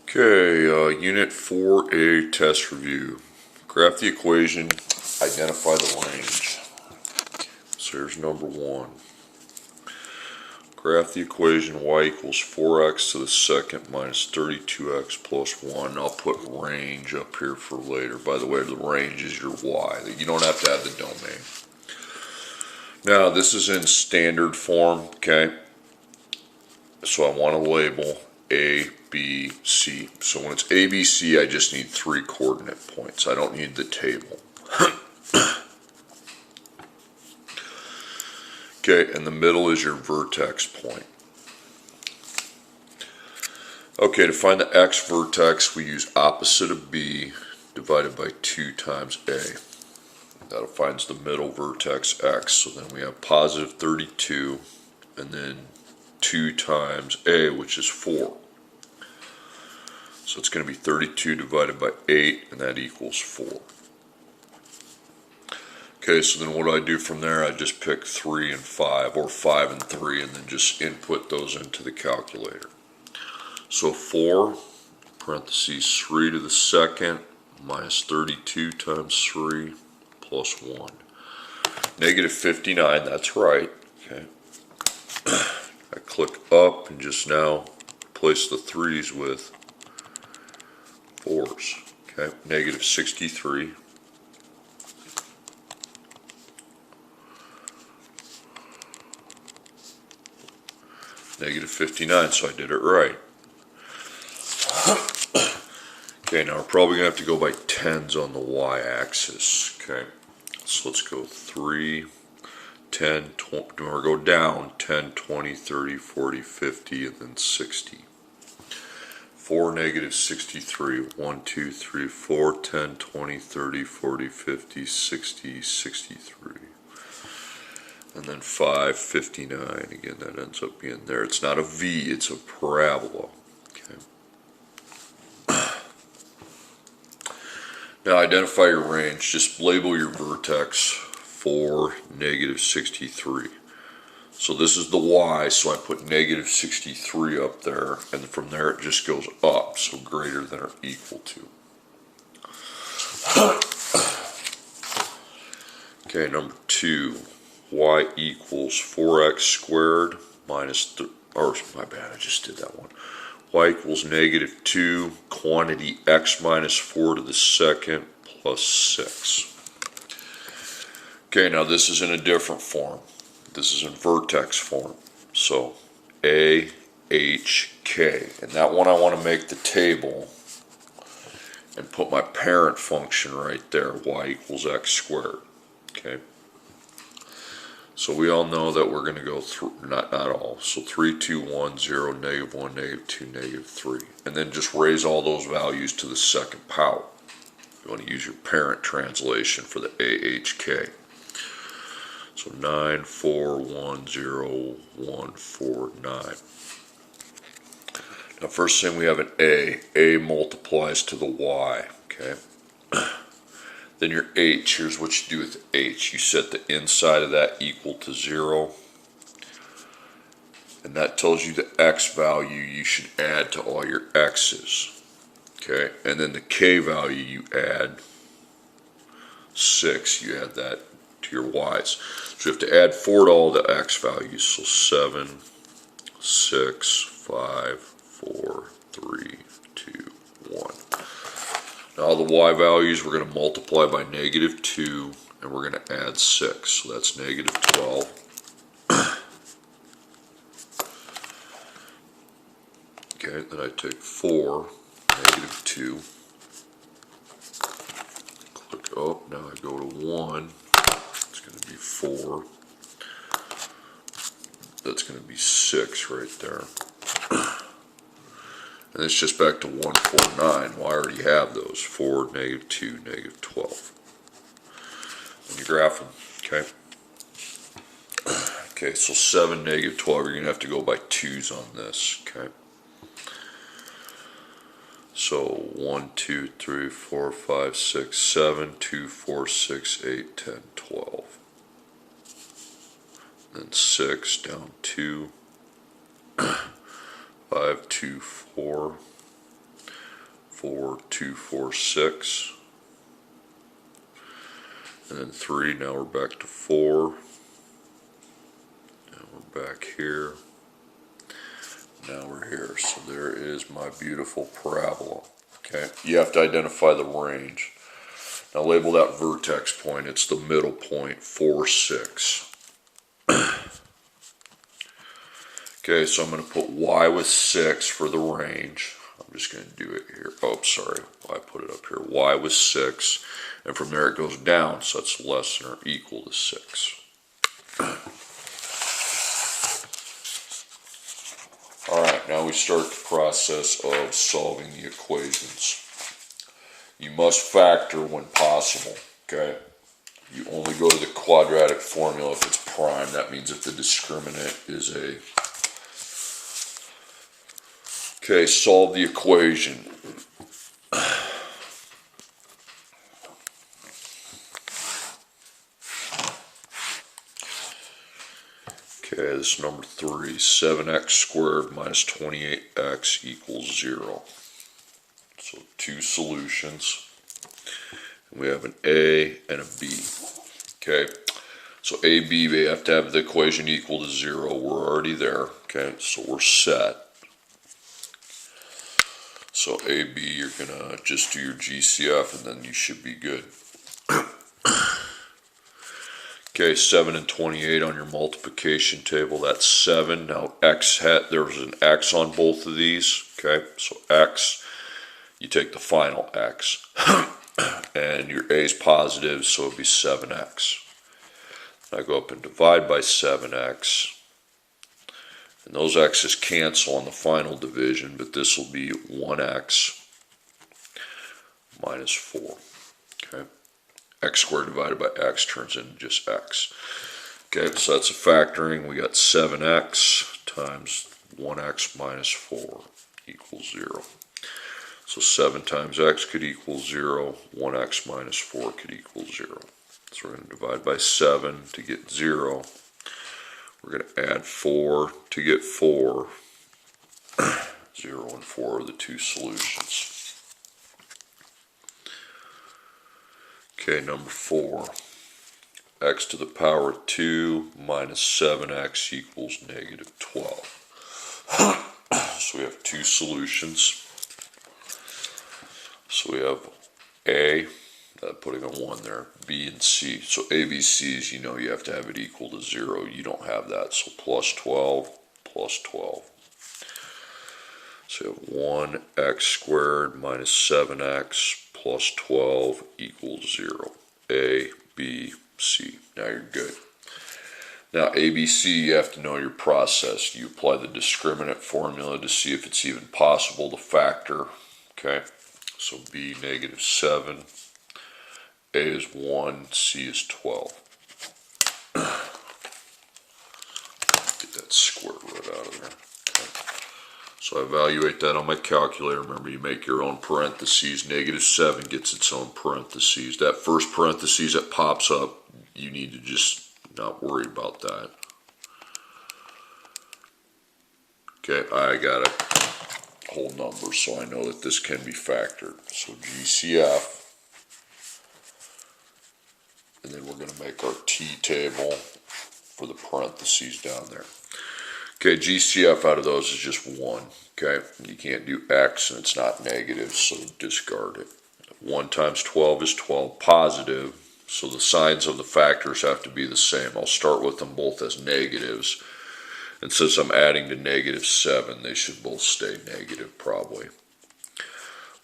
Okay, Unit 4A test review. Graph the equation, identify the range. So here's number 1. Graph the equation y equals 4x to the second minus 32x plus 1. I'll put range up here for later. By the way, the range is your y. You don't have to have the domain. Now, this is in standard form, okay? So I want to label A, B, C. So when it's A, B, C, I just need 3 coordinate points. I don't need the table. Okay, and the middle is your vertex point. Okay, to find the x vertex, we use opposite of B divided by 2 times A. That finds the middle vertex x. So then we have positive 32, and then 2 times A, which is 4. So it's going to be 32 divided by 8, and that equals 4. Okay, so then what do I do from there? I just pick 3 and 5, or 5 and 3, and then just input those into the calculator. So 4, parentheses 3 to the second, minus 32 times 3, plus 1. Negative 59, that's right. Okay. I click up and just now place the 3's with 4's. Okay, negative 63. Negative 59, so I did it right. Okay, now we're probably going to have to go by tens on the y-axis. Okay, so let's go 3, 10, 20, or go down 10, 20, 30, 40, 50, and then 60. 4, negative 63, 1, 2, 3, 4, 10, 20, 30, 40, 50, 60, 63. And then 5, 59. Again, that ends up being there. It's not a V, it's a parabola. Okay. Now identify your range. Just label your vertex 4, negative 63. So this is the y, so I put negative 63 up there, and from there it just goes up, so greater than or equal to. Okay, number 2, y equals 4x squared minus, or my bad, I just did that one. Y equals negative 2, quantity x minus 4 to the second plus 6. Okay, now this is in a different form. This is in vertex form. So A, H, K. And that one I want to make the table and put my parent function right there, y equals x squared. Okay. So we all know that we're going to go through, not all, so 3, 2, 1, 0, negative 1, negative 2, negative 3. And then just raise all those values to the second power. You want to use your parent translation for the AHK. So 9, 4, 1, 0, 1, 4, 9. Now first thing we have an A. A multiplies to the Y. Okay. Then your H, here's what you do with H. You set the inside of that equal to 0. And that tells you the X value you should add to all your X's. Okay. And then the K value you add 6. You add that to your Y's. So you have to add 4 to all the X values. So 7, 6, 5, 4, 3, 2, 1. Now the Y values we're going to multiply by negative 2, and we're going to add 6. So that's negative 12. Okay, then I take 4, negative 2. Click up, now I go to 1. It's going to be 4. That's going to be 6 right there. And it's just back to 1, 4, 9. Well, I already have those. 4, negative 2, negative 12. And you graph them, okay? Okay, so 7, negative 12, you're going to have to go by 2's on this, okay? So 1, 2, 3, 4, 5, 6, 7, 2, 4, 6, 8, 10, 12. Then 6, down 2, 5, 2, 4, 4, 2, 4, 6. And then 3, now we're back to 4. Now we're back here. Now we're here. So there is my beautiful parabola. Okay, you have to identify the range. Now label that vertex point. It's the middle point, 4, 6. Okay, so I'm going to put y with 6 for the range. I'm just going to do it here. Oh, sorry. I put it up here. Y with 6. And from there it goes down, so it's less than or equal to 6. Alright, now we start the process of solving the equations. You must factor when possible, okay? You only go to the quadratic formula if it's prime. That means if the discriminant is a... Okay, solve the equation. Okay, this is number 3. 7x squared minus 28x equals 0. So 2 solutions. We have an A and a B. Okay, so A, B, they have to have the equation equal to 0. We're already there. Okay, so we're set. So A, B, you're going to just do your GCF and then you should be good. Okay, 7 and 28 on your multiplication table, that's 7. Now x hat, there's an x on both of these. Okay, so x, you take the final x. And your A is positive, so it'll be 7x. I go up and divide by 7x. And those x's cancel on the final division, but this will be 1x minus 4. Okay. X squared divided by x turns into just x. Okay, so that's a factoring. We got 7x times 1x minus 4 equals 0. So 7 times x could equal 0. 1x minus 4 could equal 0. So we're going to divide by 7 to get 0. We're going to add 4 to get 4. 0 and 4 are the 2 solutions. Okay, number 4. X to the power of 2 minus 7x equals negative 12. So we have 2 solutions. So we have A, putting a 1 there, B and C. So A, B, C's, you know you have to have it equal to 0. You don't have that, so plus 12, plus 12. So you have 1x squared minus 7x plus 12 equals 0. A, B, C. Now you're good. Now ABC, you have to know your process. You apply the discriminant formula to see if it's even possible to factor. Okay, so B negative 7, A is 1, C is 12. Get that square root out of there. Okay. So I evaluate that on my calculator. Remember, you make your own parentheses. Negative 7 gets its own parentheses. That first parentheses that pops up, you need to just not worry about that. Okay, I got a whole number, so I know that this can be factored. So GCF. And then we're going to make our T table for the parentheses down there. Okay, GCF out of those is just 1. Okay, you can't do X and it's not negative, so discard it. 1 times 12 is 12 positive, so the signs of the factors have to be the same. I'll start with them both as negatives. And since I'm adding to negative 7, they should both stay negative probably.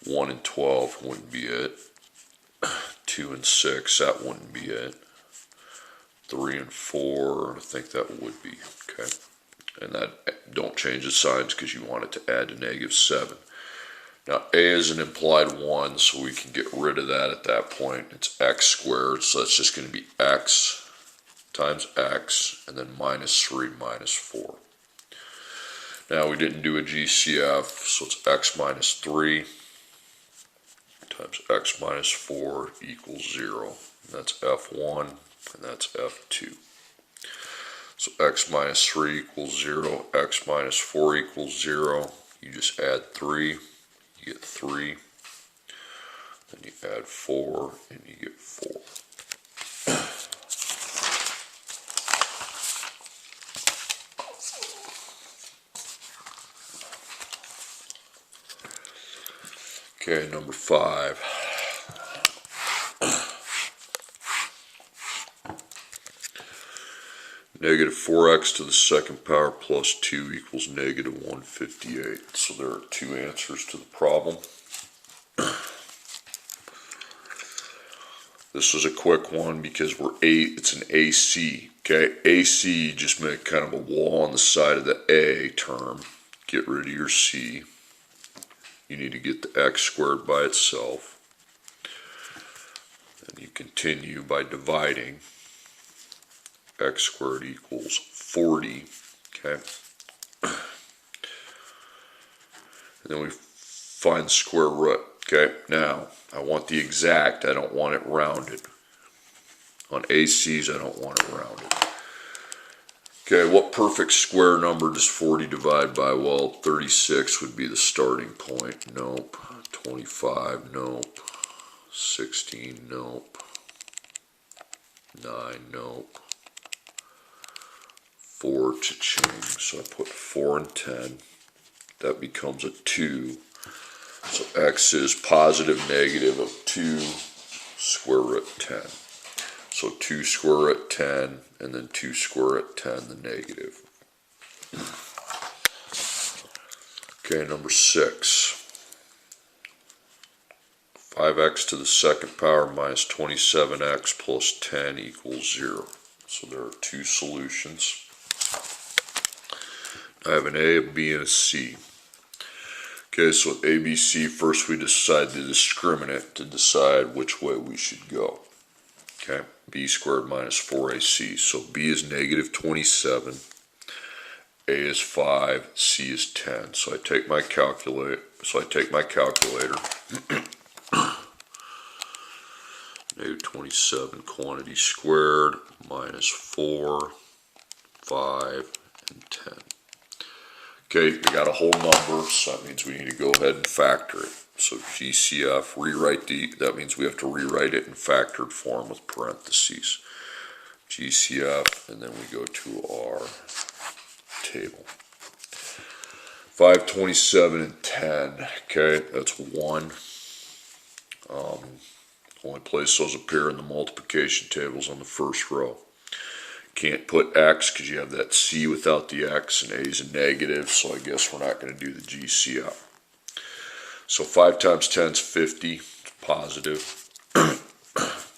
1 and 12 wouldn't be it. 2 and 6, that wouldn't be it. 3 and 4, I think that would be. Okay. And that, don't change the signs because you want it to add to negative 7. Now A is an implied 1, so we can get rid of that at that point. It's x squared, so that's just going to be x times x, and then minus 3 minus 4. Now we didn't do a GCF, so it's x minus 3 times x minus 4 equals 0. And that's F1, and that's F2. So x minus 3 equals 0, x minus 4 equals 0. You just add 3, you get 3. then you add 4, and you get 4. Okay, number 5. Negative 4x to the second power plus 2 equals negative 158. So there are 2 answers to the problem. This was a quick one because it's an AC. Okay, AC, just make kind of a wall on the side of the A term. Get rid of your C. You need to get the x squared by itself. And you continue by dividing. X squared equals 40. Okay. And then we find the square root. Okay, now I want the exact, I don't want it rounded. On ACs, I don't want it rounded. Okay, what perfect square number does 40 divide by? Well, 36 would be the starting point. Nope. 25, nope. 16, nope. 9, nope. 4, cha-ching. So I put 4 and 10. That becomes a 2. So x is positive negative of 2 square root 10. So 2 square root 10, and then 2 square root 10, the negative. Okay, number 6. 5x to the second power minus 27x plus 10 equals 0. So there are 2 solutions. I have an A, a B, and a C. Okay, so with A, B, C, first we decide the discriminant to decide which way we should go. Okay, B squared minus 4AC. So B is negative 27, A is 5, C is 10. So I take my calculator. Negative 27 quantity squared minus 4, 5, and 10. Okay, we got a whole number, so that means we need to go ahead and factor it. So GCF, that means we have to rewrite it in factored form with parentheses. GCF, and then we go to our table. 5, 27, and 10, okay, that's 1. Only place those appear in the multiplication tables on the first row. Can't put x because you have that C without the x, and A is a negative, so I guess we're not going to do the GCF. So 5 times 10 is 50, it's positive.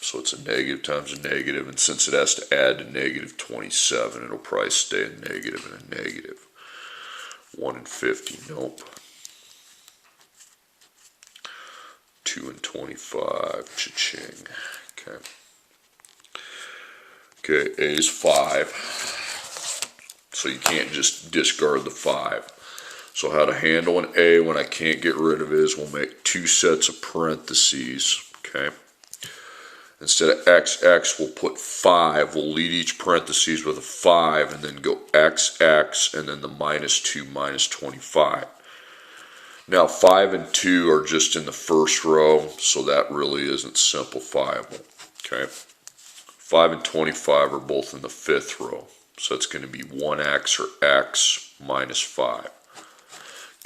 So it's a negative times a negative, and since it has to add to negative 27, it'll probably stay a negative and a negative. 1 and 50, nope. 2 and 25, cha-ching. Okay. Okay, A is 5, so you can't just discard the 5. So how to handle an A when I can't get rid of it is we'll make 2 sets of parentheses, okay? Instead of XX, we'll put 5. We'll lead each parentheses with a 5 and then go XX and then the minus 2 minus 25. Now 5 and 2 are just in the first row, so that really isn't simplifiable, okay? 5 and 25 are both in the 5th row. So it's going to be 1x or x minus 5.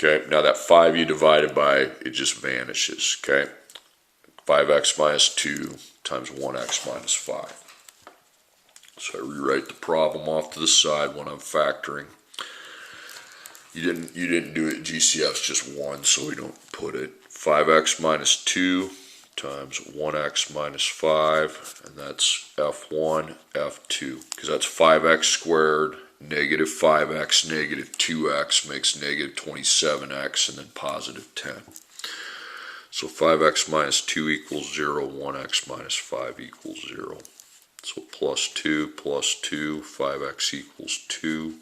Okay, now that 5 you divided by, it just vanishes. Okay, 5x minus 2 times 1x minus 5. So I rewrite the problem off to the side when I'm factoring. You didn't do it, GCF's just 1, so we don't put it. 5x minus 2 times 1x minus 5, and that's F1, F2, because that's 5x squared, negative 5x, negative 2x makes negative 27x, and then positive 10. So 5x minus 2 equals 0, 1x minus 5 equals 0. So plus 2, 5x equals 2.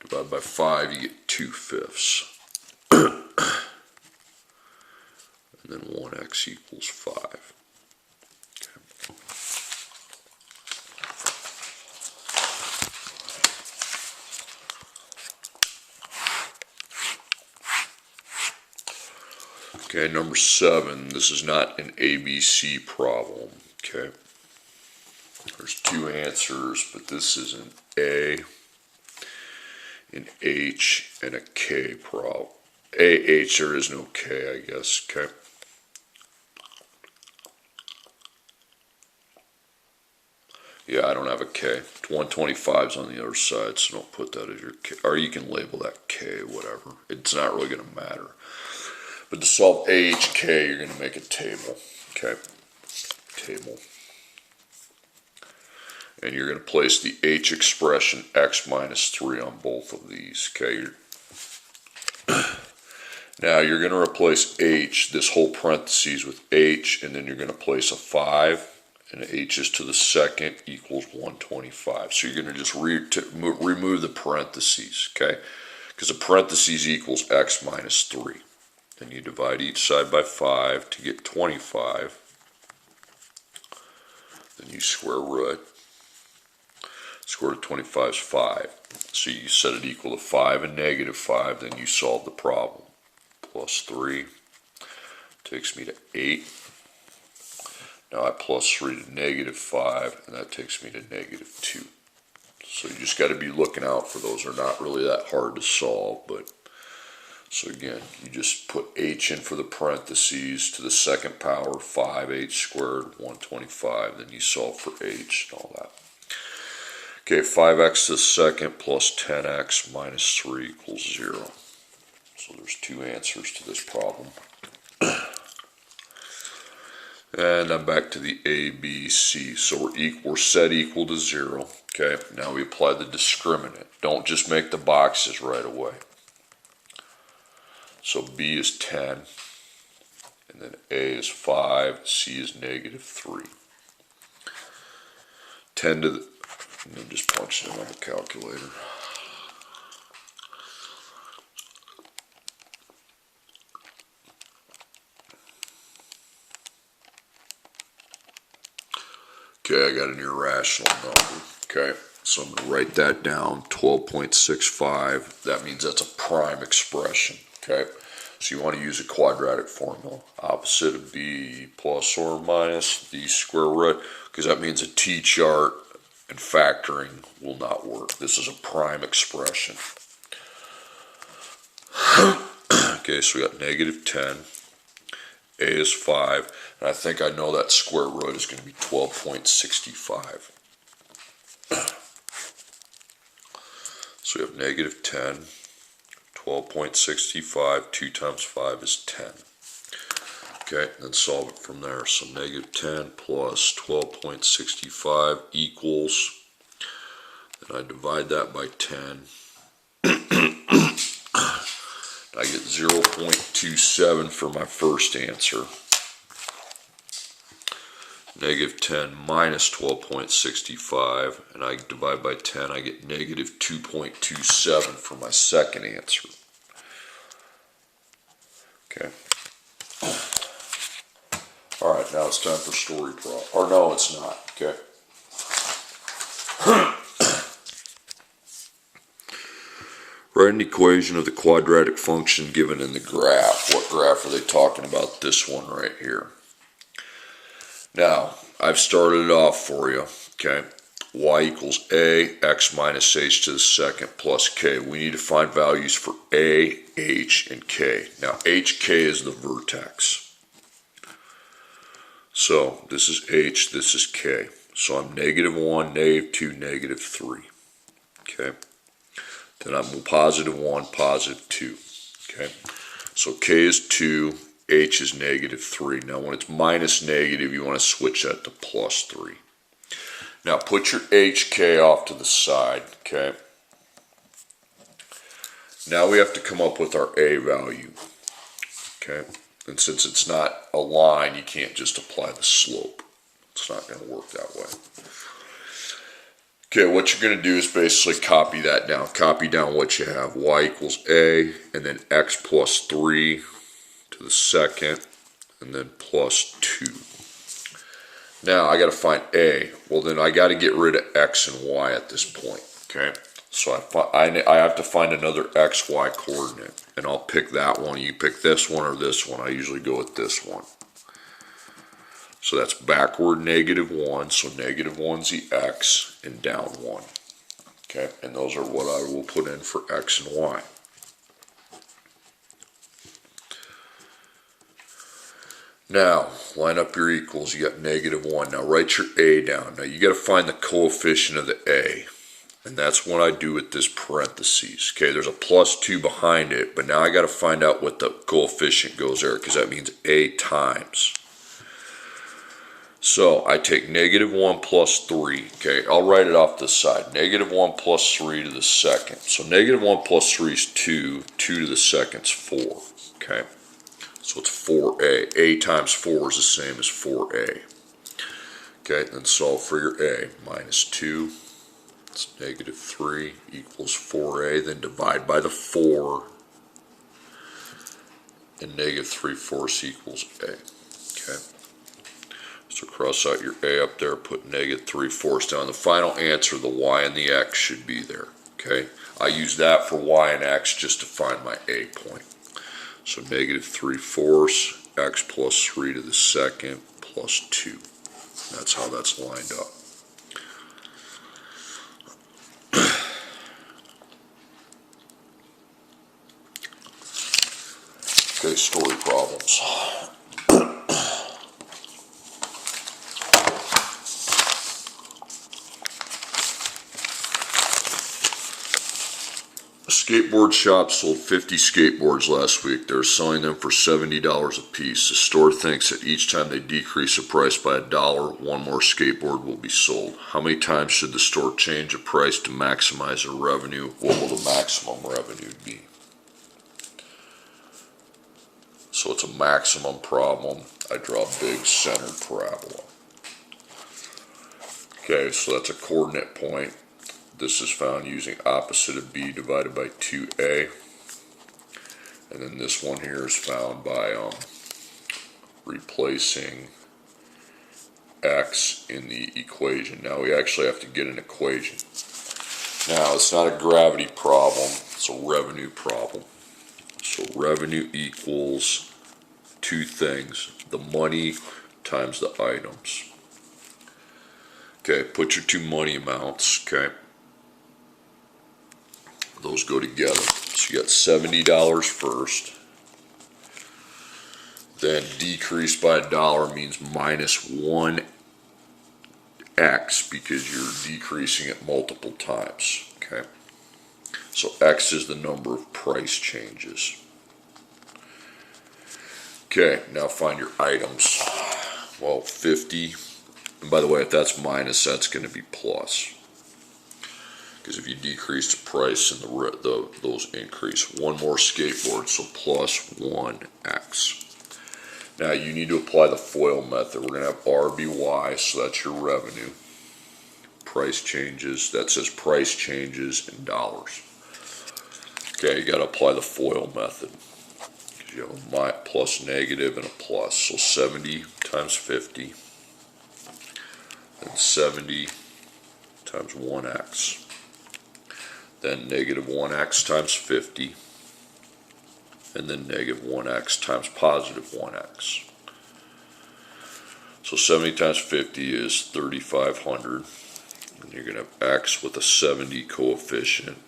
Divide by 5, you get 2/5. And then 1x equals 5. Okay. Okay, number 7, this is not an ABC problem, okay? There's 2 answers, but this is an A, an H, and a K problem. AH, there is no K, I guess, okay? Yeah, I don't have a K. 125's on the other side, so don't put that as your K. Or you can label that K, whatever. It's not really going to matter. But to solve AHK, you're going to make a table, okay? Table. And you're going to place the H expression x minus 3 on both of these, okay? Now you're going to replace H, this whole parentheses, with H, and then you're going to place a 5, and H is to the second equals 125. So you're going to just remove the parentheses, okay? Because the parentheses equals x minus 3. Then you divide each side by 5 to get 25. Then you square root. Square root of 25 is 5. So you set it equal to 5 and negative 5, then you solve the problem. Plus 3 takes me to 8. Now I plus 3 to negative 5, and that takes me to negative 2. So you just got to be looking out for those. They're not really that hard to solve, but so again, you just put H in for the parentheses to the second power, 5h squared, 125, then you solve for H and all that. Okay, 5x to the second plus 10x minus 3 equals 0. So there's 2 answers to this problem. And I'm back to the A, B, C. So we're set equal to 0. Okay, now we apply the discriminant. Don't just make the boxes right away. So B is 10, and then A is 5, C is negative 3. 10 to the, and then just punch it in on the calculator. Okay, I got an irrational number. Okay, so I'm going to write that down, 12.65. That means that's a prime expression. Okay, so you want to use a quadratic formula. Opposite of B plus or minus the square root, because that means a T-chart and factoring will not work. This is a prime expression. Okay, so we got negative 10. A is 5, and I think I know that square root is going to be 12.65. So we have negative 10, 12.65, 2 times 5 is 10. Okay, and then solve it from there. So negative 10 plus 12.65 equals, then I divide that by 10. I get 0.27 for my first answer. Negative 10 minus 12.65, and I divide by 10, I get negative 2.27 for my second answer. Okay. All right, now it's time for story problem. Or no, it's not. Okay. Write an equation of the quadratic function given in the graph. What graph are they talking about? This one right here. Now, I've started it off for you, okay? Y equals A, x minus h to the second plus k. We need to find values for A, h, and k. Now, hk is the vertex. So, this is h, this is k. So, I'm negative 1, negative 2, negative 3. Okay? Then I'm positive 1, positive 2. Okay? So, k is 2. H is negative 3. Now when it's minus negative, you want to switch that to plus 3. Now put your HK off to the side, okay? Now we have to come up with our A value, okay? And since it's not a line, you can't just apply the slope. It's not going to work that way. Okay, what you're going to do is basically copy that down. Copy down what you have. Y equals A, and then x plus 3 to the second, and then plus 2. Now I got to find A. Well, then I got to get rid of x and y at this point. Okay, so I have to find another x, y coordinate, and I'll pick that one. You pick this one or this one. I usually go with this one. So that's backward -1, so -1's the x, and down 1. Okay, and those are what I will put in for x and y. Now, line up your equals. You got -1. Now write your a down. Now you got to find the coefficient of the a. And that's what I do with this parentheses. Okay, there's a +2 behind it, but now I got to find out what the coefficient goes there, because that means a times. So I take -1 plus 3. Okay, I'll write it off this side. -1 plus 3 to the second. So -1 plus 3 is 2. 2 to the second is 4. Okay, so it's 4a. A times 4 is the same as 4a. Okay, then solve for your a. -2. It's -3 equals 4a. Then divide by the 4. And -3/4 equals a. Okay. So cross out your a up there, put -3/4 down. The final answer, the y and the x, should be there. Okay, I use that for y and x just to find my a point. So -3/4, x plus 3 to the second plus 2. That's how that's lined up. Okay, story problems. A skateboard shop sold 50 skateboards last week. They're selling them for $70 a piece. The store thinks that each time they decrease the price by $1, one more skateboard will be sold. How many times should the store change the price to maximize their revenue? What will the maximum revenue be? So it's a maximum problem. I draw a big centered parabola. Okay, so that's a coordinate point. This is found using opposite of b divided by 2a. And then this one here is found by replacing x in the equation. Now we actually have to get an equation. Now it's not a gravity problem, it's a revenue problem. So revenue equals two things, the money times the items. Okay, put your two money amounts, okay? Those go together. So you got $70 first. Then decrease by $1 means minus 1x because you're decreasing it multiple times, okay? So x is the number of price changes. Okay, now find your items. Well, 50, and by the way, if that's minus, that's going to be plus. Because if you decrease the price, and those increase. One more skateboard, so plus 1x. Now you need to apply the FOIL method. We're going to have RBY, so that's your revenue. Price changes, that says price changes in dollars. Okay, you got to apply the FOIL method. Because you have a plus, negative, and a plus. So 70 times 50, and 70 times 1x. Then negative 1x times 50, and then negative 1x times positive 1x. So 70 times 50 is 3,500, and you're going to have x with a 70 coefficient,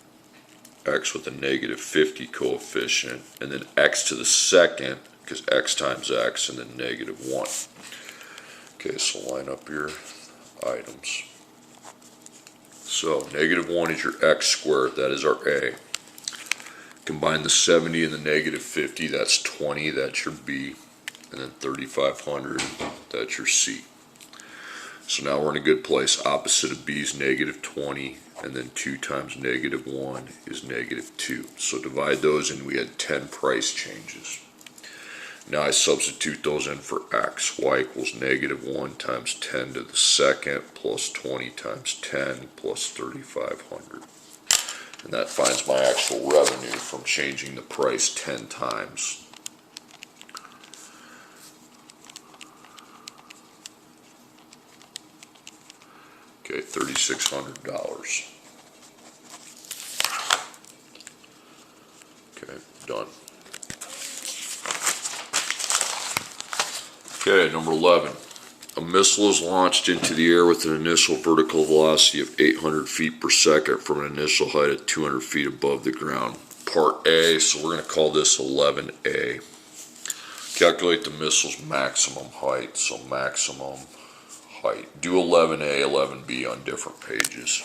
x with a negative 50 coefficient, and then x to the second, because x times x, and then negative 1. Okay, so line up your items. So negative 1 is your x squared, that is our a. Combine the 70 and the negative 50, that's 20, that's your b. And then 3,500, that's your c. So now we're in a good place. Opposite of b is negative 20, and then 2 times negative 1 is negative 2. So divide those and we had 10 price changes. Now I substitute those in for x. Y equals negative 1 times 10 to the second plus 20 times 10 plus 3,500. And that finds my actual revenue from changing the price 10 times. Okay, $3,600. Okay, done. Okay, number 11. A missile is launched into the air with an initial vertical velocity of 800 feet per second from an initial height of 200 feet above the ground. Part A, so we're going to call this 11A. Calculate the missile's maximum height, so maximum height. Do 11A, 11B on different pages.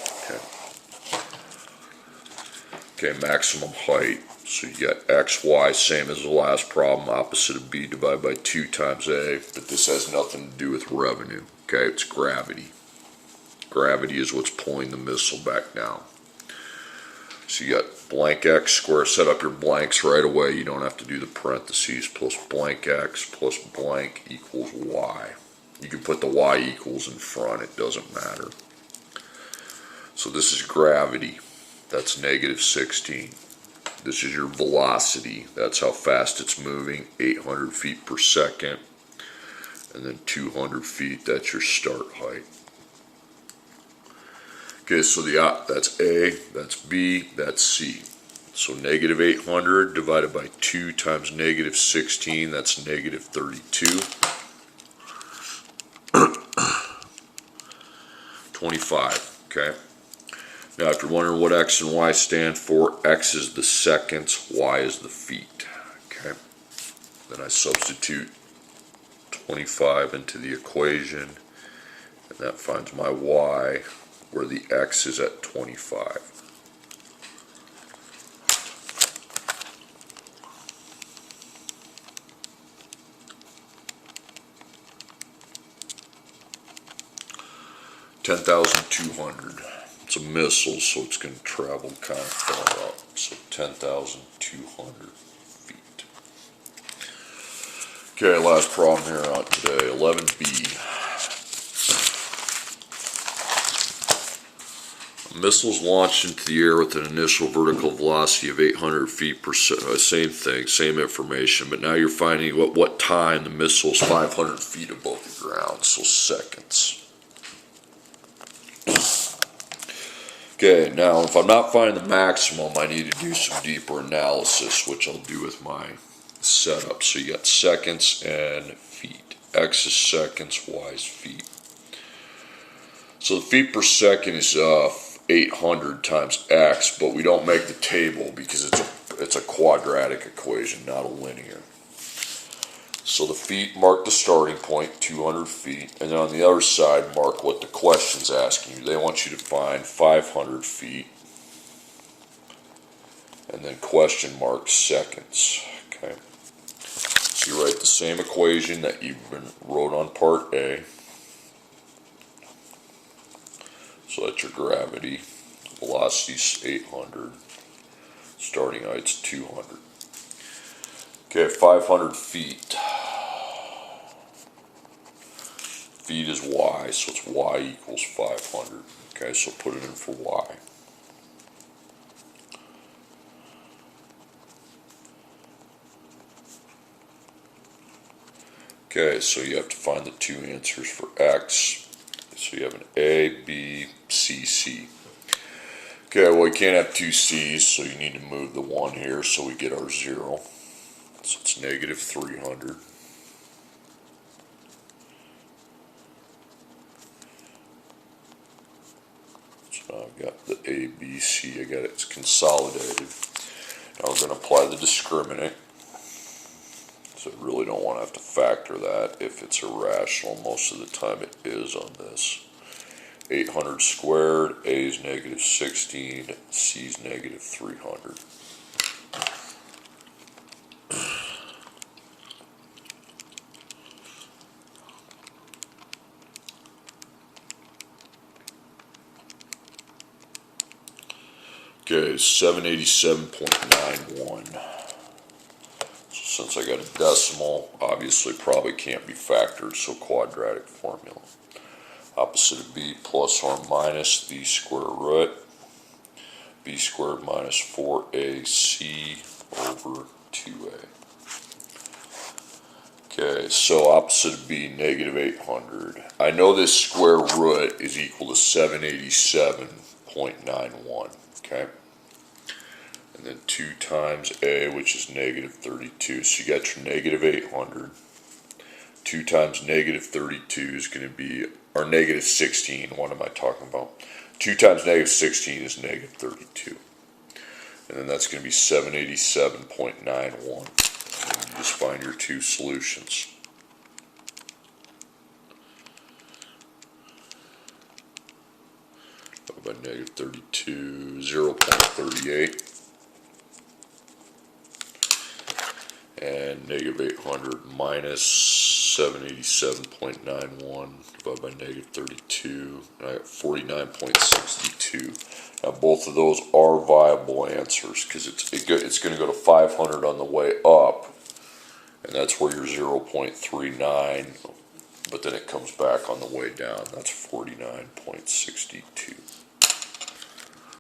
Okay, maximum height. So you got x, y, same as the last problem, opposite of b divided by 2 times a, but this has nothing to do with revenue. Okay, it's gravity. Gravity is what's pulling the missile back down. So you got blank x squared. Set up your blanks right away. You don't have to do the parentheses. Plus blank x plus blank equals y. You can put the y equals in front. It doesn't matter. So this is gravity. That's negative 16. This is your velocity. That's how fast it's moving. 800 feet per second. And then 200 feet. That's your start height. Okay, so that's A, that's B, that's C. So negative 800 divided by 2 times negative 16, that's negative 32. 25, okay? Now if you're wondering what X and Y stand for, X is the seconds, Y is the feet, okay? Then I substitute 25 into the equation, and that finds my Y, where the x is at 25. $10,200. It's a missile, so it's going to travel kind of far up. So 10,200 feet. Okay, last problem here on today, 11B. Missiles launched into the air with an initial vertical velocity of 800 feet per second. Same thing, same information, but now you're finding what time the missile is 500 feet above the ground, so seconds. Okay, now if I'm not finding the maximum, I need to do some deeper analysis, which I'll do with my setup. So you got seconds and feet. X is seconds, Y is feet. So the feet per second is 800 times x, but we don't make the table because it's a quadratic equation, not a linear. So the feet mark the starting point, 200 feet, and then on the other side mark what the question's asking you. They want you to find 500 feet, and then question mark seconds. Okay. So you write the same equation that you wrote on part A. So that's your gravity. Velocity's 800. Starting height's 200. Okay, 500 feet. Feet is y, so it's y equals 500. Okay, so put it in for y. Okay, so you have to find the two answers for x. So you have an A, B, C, C. Okay, well, you can't have two C's, so you need to move the 1 here so we get our 0. So it's negative 300. So now I've got the A, B, C. I got it consolidated. Now we're going to apply the discriminant. So I really don't want to have to factor that if it's irrational. Most of the time it is on this. 800 squared, A is negative 16, C is negative 300. Okay, 787.91. So since I got a decimal, obviously probably can't be factored, so quadratic formula. Opposite of b plus or minus the square root. B squared minus 4ac over 2a. Okay, so opposite of b, negative 800. I know this square root is equal to 787.91. Okay. and then 2 times A, which is negative 32. So you got your negative 800. 2 times negative 32 is going to be, or negative 16, what am I talking about? 2 times negative 16 is negative 32. And then that's going to be 787.91. And you just find your two solutions. By negative 32, 0.38. And negative 800 minus 787.91 divided by negative 32. And I got 49.62. Now both of those are viable answers because it's going to go to 500 on the way up, and that's where your 0.39, but then it comes back on the way down. That's 49.62.